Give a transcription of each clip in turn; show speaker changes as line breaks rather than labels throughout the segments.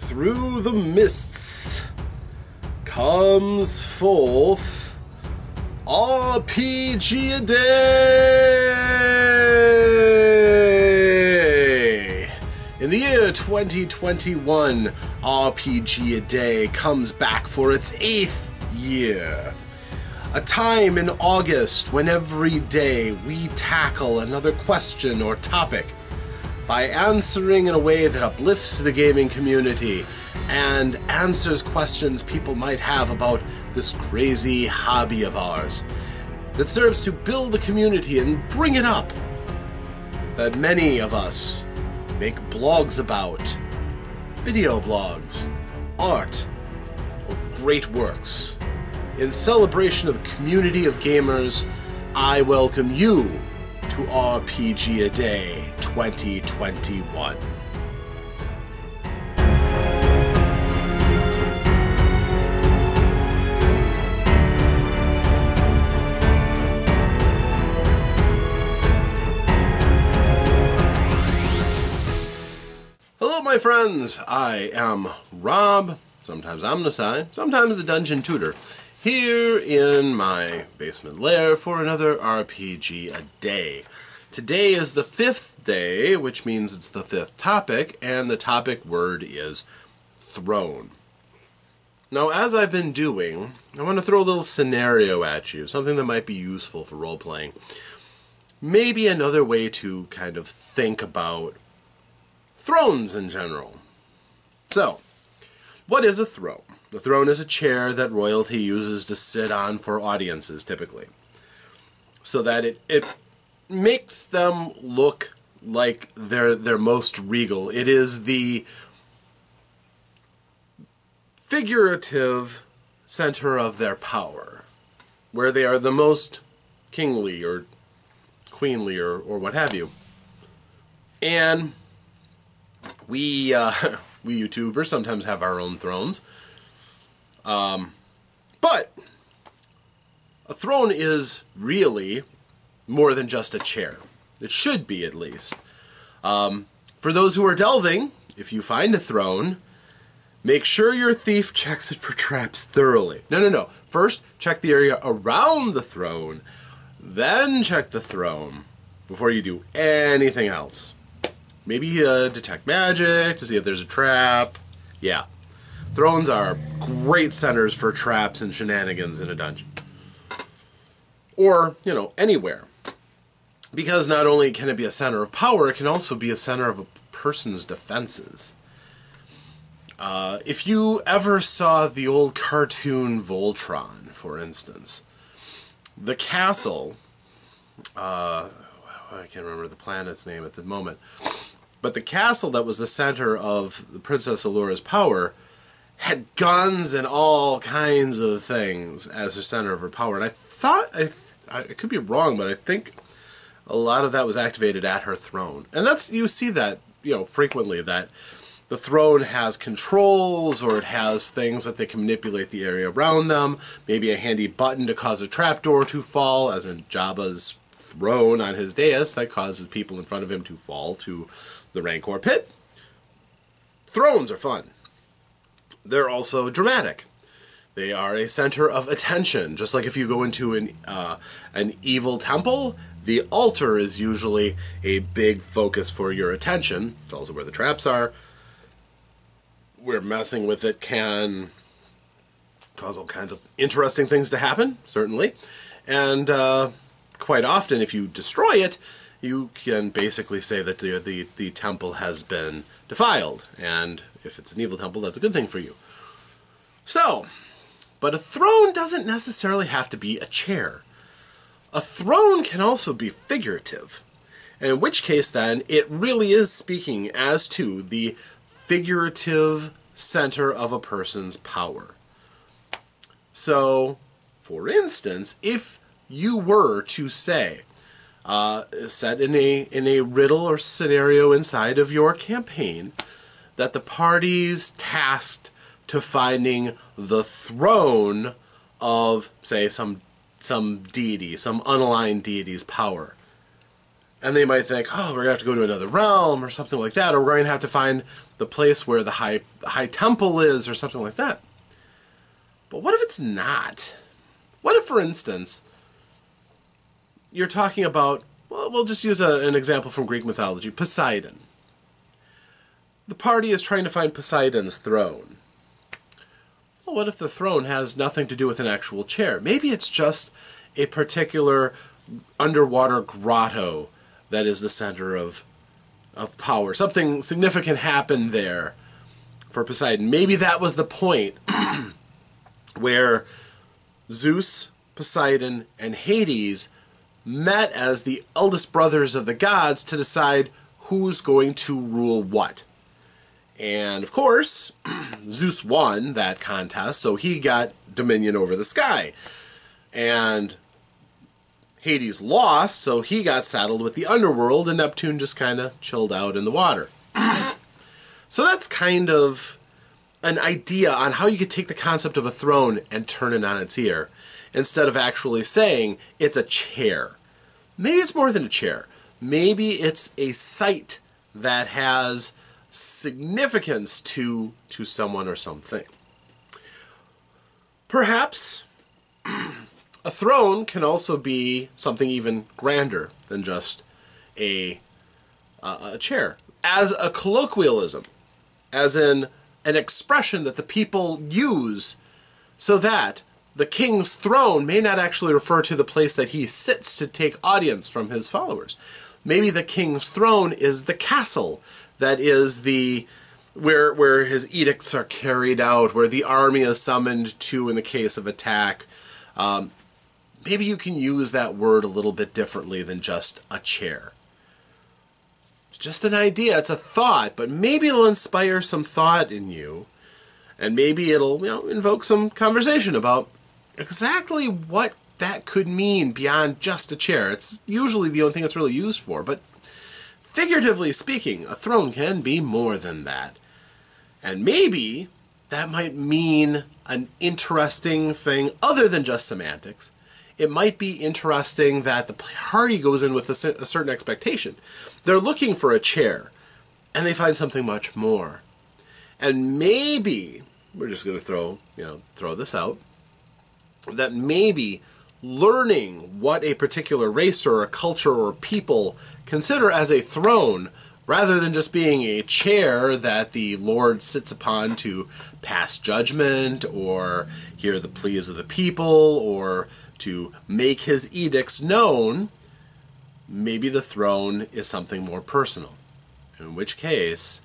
Through the mists comes forth RPGaDay! In the year 2021, RPGaDay comes back for its 8th year. A time in August when every day we tackle another question or topic by answering in a way that uplifts the gaming community and answers questions people might have about this crazy hobby of ours that serves to build the community and bring it up, that many of us make blogs about, video blogs, art, or great works. In celebration of the community of gamers, I welcome you to RPGaDay 2021. Hello my friends, I am Rob, sometimes I'm Nasai, sometimes the Dungeon Tutor, here in my basement lair for another RPGaDay. Today is the 5th day, which means it's the 5th topic, and the topic word is throne. Now, as I've been doing, I want to throw a little scenario at you, something that might be useful for role-playing. Maybe another way to kind of think about thrones in general. So, what is a throne? The throne is a chair that royalty uses to sit on for audiences, typically, so that it makes them look like they're most regal. It is the figurative center of their power, where they are the most kingly or queenly or what have you. And we YouTubers sometimes have our own thrones. But a throne is really more than just a chair. It should be, at least. For those who are delving, if you find a throne, make sure your thief checks it for traps thoroughly. No. First, check the area around the throne, then check the throne before you do anything else. Maybe detect magic to see if there's a trap. Yeah. Thrones are great centers for traps and shenanigans in a dungeon. Or, anywhere. Because not only can it be a center of power, it can also be a center of a person's defenses. If you ever saw the old cartoon Voltron, for instance, the castle, I can't remember the planet's name at the moment, but the castle that was the center of the Princess Allure's power had guns and all kinds of things as the center of her power. And I thought, I could be wrong, but I think a lot of that was activated at her throne. And you see that, frequently, that the throne has controls, or it has things that they can manipulate the area around them. Maybe a handy button to cause a trapdoor to fall, as in Jabba's throne on his dais that causes people in front of him to fall to the Rancor pit. Thrones are fun. They're also dramatic. They are a center of attention. Just like if you go into an evil temple, the altar is usually a big focus for your attention. It's also where the traps are. Where messing with it can cause all kinds of interesting things to happen, certainly. And quite often, if you destroy it, you can basically say that the temple has been defiled. And if it's an evil temple, that's a good thing for you. So, but a throne doesn't necessarily have to be a chair. A throne can also be figurative. In which case, then, it really is speaking as to the figurative center of a person's power. So, for instance, if you were to say, set in a riddle or scenario inside of your campaign, that the party's tasked to finding the throne of, say, some deity, some unaligned deity's power. And they might think, oh, we're going to have to go to another realm or something like that, or we're going to have to find the place where the high temple is or something like that. But what if it's not? What if, for instance, you're talking about, well, we'll just use an example from Greek mythology, Poseidon. The party is trying to find Poseidon's throne. Well, what if the throne has nothing to do with an actual chair? Maybe it's just a particular underwater grotto that is the center of power. Something significant happened there for Poseidon. Maybe that was the point where Zeus, Poseidon, and Hades met as the eldest brothers of the gods to decide who's going to rule what. And of course, Zeus won that contest, so he got dominion over the sky. And Hades lost, so he got saddled with the underworld, and Neptune just kind of chilled out in the water. So that's kind of an idea on how you could take the concept of a throne and turn it on its ear, instead of actually saying it's a chair. Maybe it's more than a chair. Maybe it's a site that has significance to someone or something. Perhaps a throne can also be something even grander than just a chair. As a colloquialism, as in an expression that the people use so that the king's throne may not actually refer to the place that he sits to take audience from his followers. Maybe the king's throne is the castle that is where his edicts are carried out, where the army is summoned to in the case of attack. Maybe you can use that word a little bit differently than just a chair. It's just an idea, it's a thought, but maybe it'll inspire some thought in you, and maybe it'll, invoke some conversation about exactly what that could mean beyond just a chair. It's usually the only thing it's really used for, but figuratively speaking, a throne can be more than that. And maybe that might mean an interesting thing other than just semantics. It might be interesting that the party goes in with a certain expectation. They're looking for a chair, and they find something much more. And maybe, we're just going to throw this out, that maybe learning what a particular race or a culture or people consider as a throne, rather than just being a chair that the Lord sits upon to pass judgment or hear the pleas of the people or to make his edicts known, maybe the throne is something more personal. In which case,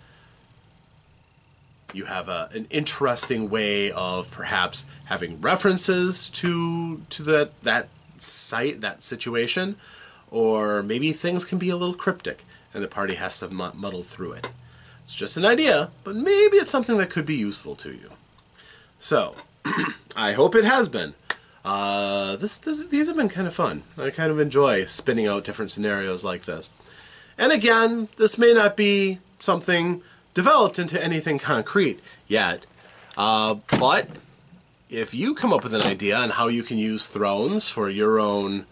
you have an interesting way of perhaps having references to that site, that situation, or maybe things can be a little cryptic and the party has to muddle through it. It's just an idea, but maybe it's something that could be useful to you. So, I hope it has been. These have been kind of fun. I kind of enjoy spinning out different scenarios like this. And again, this may not be something developed into anything concrete yet, but if you come up with an idea on how you can use thrones for your own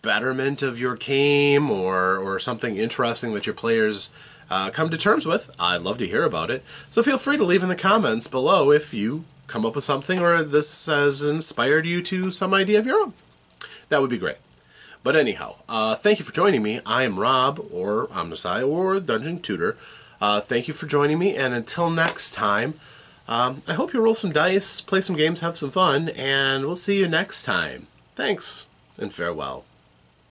betterment of your game or something interesting that your players come to terms with, I'd love to hear about it. So feel free to leave in the comments below if you come up with something or this has inspired you to some idea of your own. That would be great. But anyhow, thank you for joining me. I am Rob, or Omnisci, or Dungeon Tutor. Thank you for joining me, and until next time, I hope you roll some dice, play some games, have some fun, and we'll see you next time. Thanks, and farewell.